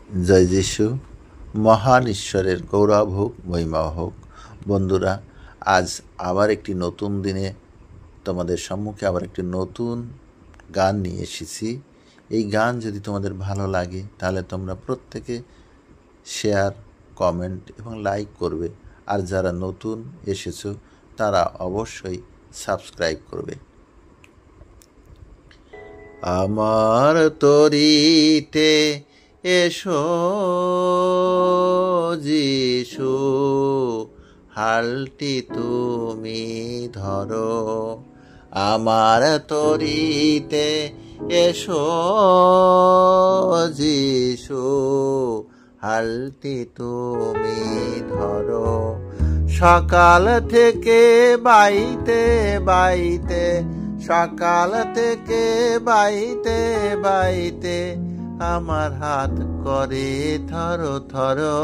জয় যিশু। মহান ঈশ্বরের গৌরব হোক, মহিমা হোক। বন্ধুরা, আজ আবার একটি নতুন দিনে তোমাদের সম্মুখে আবার একটি নতুন গান নিয়ে এসেছি। এই গান যদি তোমাদের ভালো লাগে তাহলে তোমরা প্রত্যেকে শেয়ার, কমেন্ট এবং লাইক করবে। আর যারা নতুন এসেছো তারা অবশ্যই সাবস্ক্রাইব করবে। আমার তরিতে এসো যিশু, হালটি তুমি ধরো। আমার তরিতে এসো যিশু, হালটি তুমি ধরো। সকাল থেকে বাইতে বাইতে, সকাল থেকে বাইতে বাইতে আমার হাত করে থরো থরো।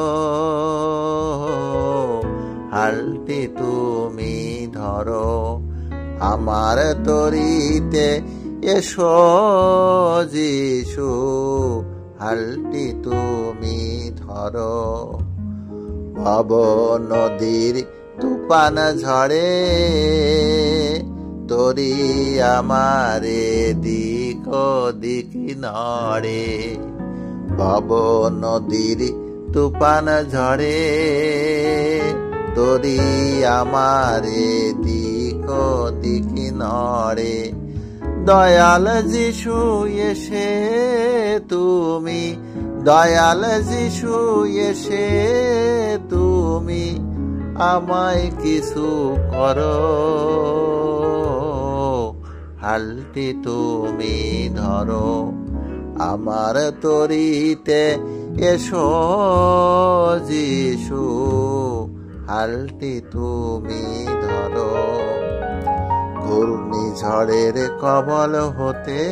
হালটি তুমি ধরো। আমার তরিতে এসো যিশু, হালটি তুমি ধরো। ভব নদীর তুফান ঝড়ে তরি আমারে দিক দিক নড়ে। ভব নদীর তুফান ঝড়ে তরি আমারে দিক দিক নড়ে। দয়াল যিশু এসে তুমি, দয়াল যিশু এসে তুমি আমায় কিছু করো। হালটি তুমি ধরো। আমার তরিতে এসো যিশু, হালটি তুমি ধরো। ঘূর্ণিঝড়ের কবল হতে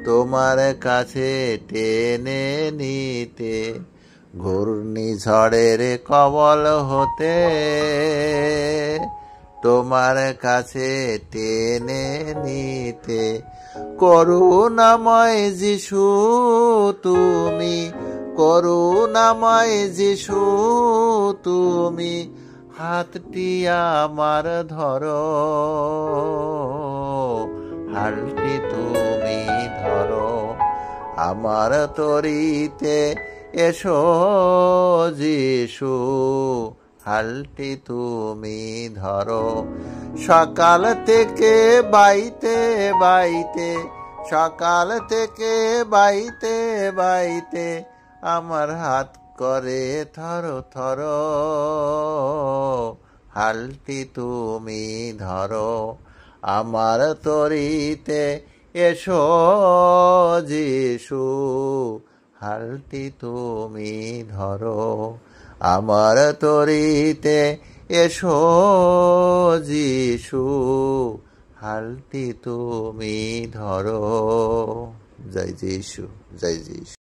তোমার কাছে টেনে নিতে। ঘূর্ণিঝড়ের কবল হতে তোমার কাছে টেনে নিতে। করুণাময় যিশু তুমি, করুণাময় যিশু তুমি হাতটি আমার ধরো। হালটি তুমি ধরো। আমার তরিতে এসো যিশু, হালটি তুমি ধরো। সকাল থেকে বাইতে বাইতে, সকাল থেকে বাইতে বাইতে আমার হাত করে থরো থরো। হালটি তুমি ধরো। আমার তরিতে এসো যিশু, হালটি তুমি ধরো। আমার তরিতে এসো যিশু, হালটি তুমি ধরো। জয় যিশু, জয় যিশু।